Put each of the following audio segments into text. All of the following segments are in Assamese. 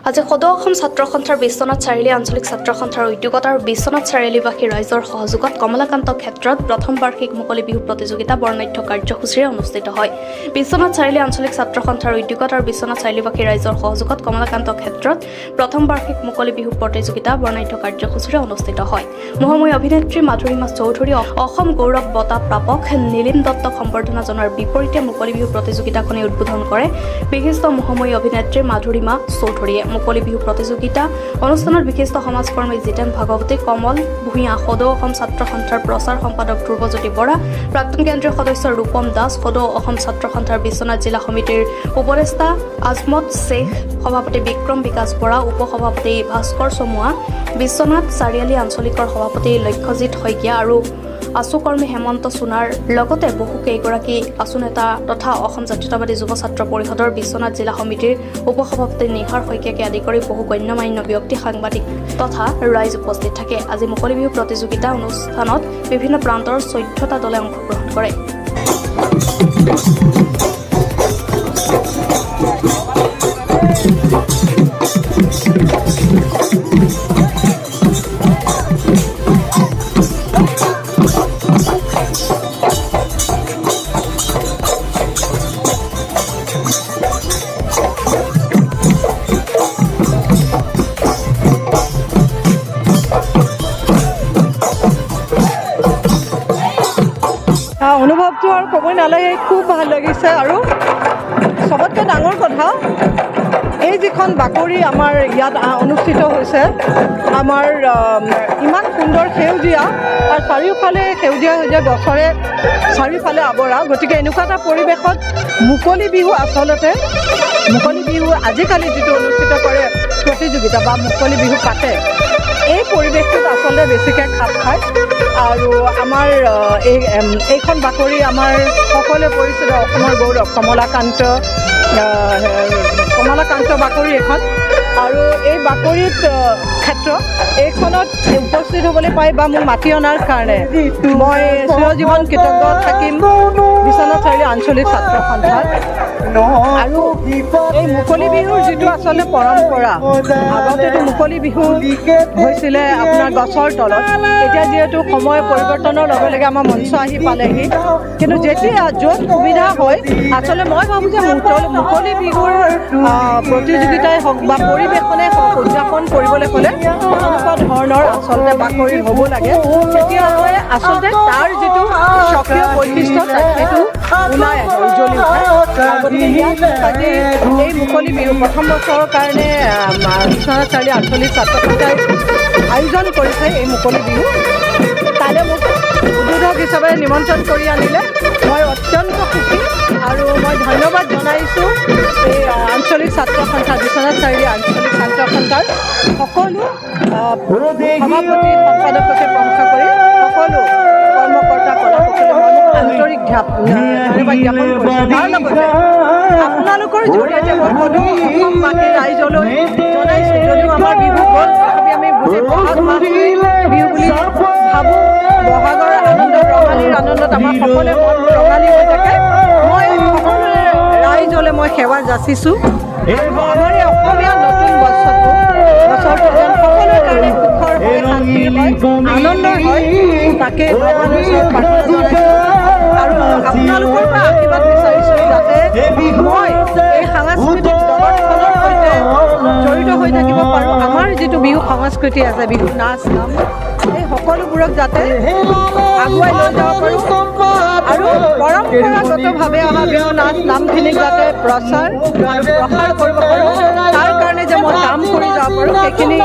আজি সদৌ অসম ছাত্ৰ সন্থাৰ বিশ্বনাথ চাৰিআলি আঞ্চলিক ছাত্ৰ সন্থাৰ উদ্যোগত আৰু বিশ্বনাথ চাৰিআলিবাসী ৰাইজৰ সহযোগত কমলাকান্ত ক্ষেত্ৰত প্ৰথম বাৰ্ষিক মুকলি বিহু প্ৰতিযোগিতা বৰ্ণাঢ্য কাৰ্যসূচীৰে অনুষ্ঠিত হয়। বিশ্বনাথ চাৰিআলি আঞ্চলিক ছাত্ৰ সন্থাৰ উদ্যোগত আৰু বিশ্বনাথ চাৰিআলিবাসী ৰাইজৰ সহযোগত কমলাকান্ত ক্ষেত্ৰত প্ৰথম বাৰ্ষিক মুকলি বিহু প্ৰতিযোগিতা বৰ্ণাঢ্য কাৰ্যসূচীৰে অনুষ্ঠিত হয়। মহাময়ী অভিনেত্ৰী মাধুৰীমা চৌধুৰী অসম গৌৰৱ বঁটা প্ৰাপক নীলিম দত্তক সম্বৰ্ধনা জনোৱাৰ বিপৰীতে মুকলি বিহু প্ৰতিযোগিতাখনি উদ্বোধন কৰে বিশিষ্ট মহাময়ী অভিনেত্ৰী মাধুৰীমা চৌধুৰীয়ে। মুকলি বিহু প্ৰতিযোগিতা অনুষ্ঠানত বিশিষ্ট সমাজকৰ্মী জিতেন ভাগৱতী, কমল ভূঞা, সদৌ অসম ছাত্ৰ সন্থাৰ প্ৰচাৰ সম্পাদক ধ্ৰুৱজ্যোতি বৰা, প্ৰাক্তন কেন্দ্ৰীয় সদস্য ৰূপম দাস, সদৌ অসম ছাত্ৰ সন্থাৰ বিশ্বনাথ জিলা সমিতিৰ উপদেষ্টা আজমত শ্বেখ, সভাপতি বিক্ৰম বিকাশ বৰা, উপসভাপতি ভাস্কৰ চমুৱা, বিশ্বনাথ চাৰিআলি আঞ্চলিকৰ সভাপতি লক্ষ্যজিৎ শইকীয়া আৰু আছুকৰ্মী হেমন্ত সোণাৰ লগতে বহু কেইগৰাকী আছু নেতা তথা অসম জাতীয়তাবাদী যুৱ ছাত্ৰ পৰিষদৰ বিশ্বনাথ জিলা সমিতিৰ উপসভাপতি নিহাৰ শইকীয়াকে আদি কৰি বহু গণ্যমান্য ব্যক্তি, সাংবাদিক তথা ৰাইজ উপস্থিত থাকে। আজি মুকলি বিহু প্ৰতিযোগিতা অনুষ্ঠানত বিভিন্ন প্ৰান্তৰ 14টা দলে অংশগ্ৰহণ কৰে। অনুভৱটো আৰু ক'বই নালাগে, খুব ভাল লাগিছে। আৰু চবতকৈ ডাঙৰ কথা, এই যিখন বাকৰি আমাৰ ইয়াত অনুষ্ঠিত হৈছে, আমাৰ ইমান সুন্দৰ সেউজীয়া আৰু চাৰিওফালে সেউজীয়া সেউজীয়া গছৰে চাৰিওফালে আৱৰা। গতিকে এনেকুৱা এটা পৰিৱেশত মুকলি বিহু, আচলতে মুকলি বিহু আজিকালি যিটো অনুষ্ঠিত কৰে প্ৰতিযোগিতা বা মুকলি বিহু পাতে, এই পৰিৱেশটোত আচলতে বেছিকৈ খাপ খায়। আৰু আমাৰ এইখন বাকৰি আমাৰ সকলোৱে পৰিচিত অসমৰ গৌৰৱ কমলাকান্ত বাকৰি এখন। আৰু এই বাকৰিত ক্ষেত্ৰ এইখনত উপস্থিত হ'বলৈ পাই বা মোক মাতি অনাৰ কাৰণে মই চিৰজীৱন কৃতজ্ঞ থাকিম বিশ্বনাথ চাৰিআলি আঞ্চলিক ছাত্ৰ সন্থাত। আৰু এই মুকলি বিহুৰ যিটো আচলতে পৰম্পৰা, আগতেতো মুকলি বিহু হৈছিলে আপোনাৰ গছৰ তলত। এতিয়া যিহেতু সময় পৰিৱৰ্তনৰ লগে লগে আমাৰ মঞ্চ আহি পালেহি, কিন্তু যেতিয়া য'ত সুবিধা হয়, আচলতে মই ভাবোঁ যে মুকলি বিহুৰ প্ৰতিযোগিতাই হওক বা পৰিৱেশনে হওক উদযাপন কৰিবলৈ হ'লে এনেকুৱা ধৰণৰ আচলতে বাকৰি হ'ব লাগে। তেতিয়াহ'লে আচলতে তাৰ যিটো স্বকীয় বৈশিষ্ট্য সেইটো ওলাই আহে, উজ্জ্বলি উঠে। আজি এই মুকলি বিহু প্ৰথম বছৰৰ কাৰণে বিশ্বনাথ চাৰিআলি আঞ্চলিক ছাত্ৰ সন্থাই আয়োজন কৰিছে এই মুকলি বিহু। কাইলৈ মোক উদ্বোধক হিচাপে নিমন্ত্ৰণ কৰি আনিলে মই অত্যন্ত সুখী আৰু মই ধন্যবাদ জনাইছোঁ এই আঞ্চলিক ছাত্ৰ সন্থা, বিশ্বনাথ চাৰিআলি আঞ্চলিক ছাত্ৰ সন্থাৰ সকলো সভাপতি সম্পাদককে প্ৰমুখ কৰি সকলো কৰ্মকৰ্তা কলাকুশলীক মই আন্তৰিক ধন্যবাদ জ্ঞাপন কৰিছোঁ। তাৰ লগতে আপোনালোকৰ জৰিয়তে মই সদৌ অসমবাসী ৰাইজলৈ জনাইছোঁ, যদিও আমাৰ বিহু গ'ল, তথাপি আমি গোটেই বহাগ মাহটোৱে বিহু বুলি ভাবোঁ। বহাগৰ আনন্দত, ৰঙালীৰ আনন্দত আমাৰ সকলোৱে মন ৰঙালী হৈ থাকে। মই সকলোৰে ৰাইজলৈ মই সেৱা যাচিছোঁ। আমাৰ এই অসমীয়া নতুন বছৰটো যেন সকলোৰে কাৰণে সুখৰ হয়, শান্তিৰ হয়, আনন্দৰ হয়, তাকে ভগৱানৰ ওচৰত প্ৰাৰ্থনা জনাইছোঁ। আৰু আপোনালোকৰ পৰা আশীৰ্বাদ বিচাৰিছোঁ যাতে মই এই সাংস্কৃতিক জগতখনৰ সৈতে জড়িত হৈ থাকিব পাৰোঁ। আমাৰ যিটো বিহু সংস্কৃতি আছে, বিহু নাচ গান, এই সকলোবোৰক যাতে আগুৱাই লৈ যাব পাৰোঁ আৰু পৰম্পৰাগতভাৱে অহা বিহু নাচ নামখিনিক যাতে প্ৰচাৰ কৰিব পাৰোঁ। তাৰ কাৰণে যে মই কাম কৰি যাব পাৰোঁ, সেইখিনি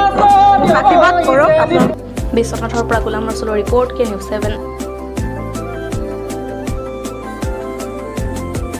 আশীৰ্বাদ কৰক আপোনালোক। বিশ্বনাথৰ পৰা গোলাম ৰছুলৰ ৰিপৰ্ট, K News 7।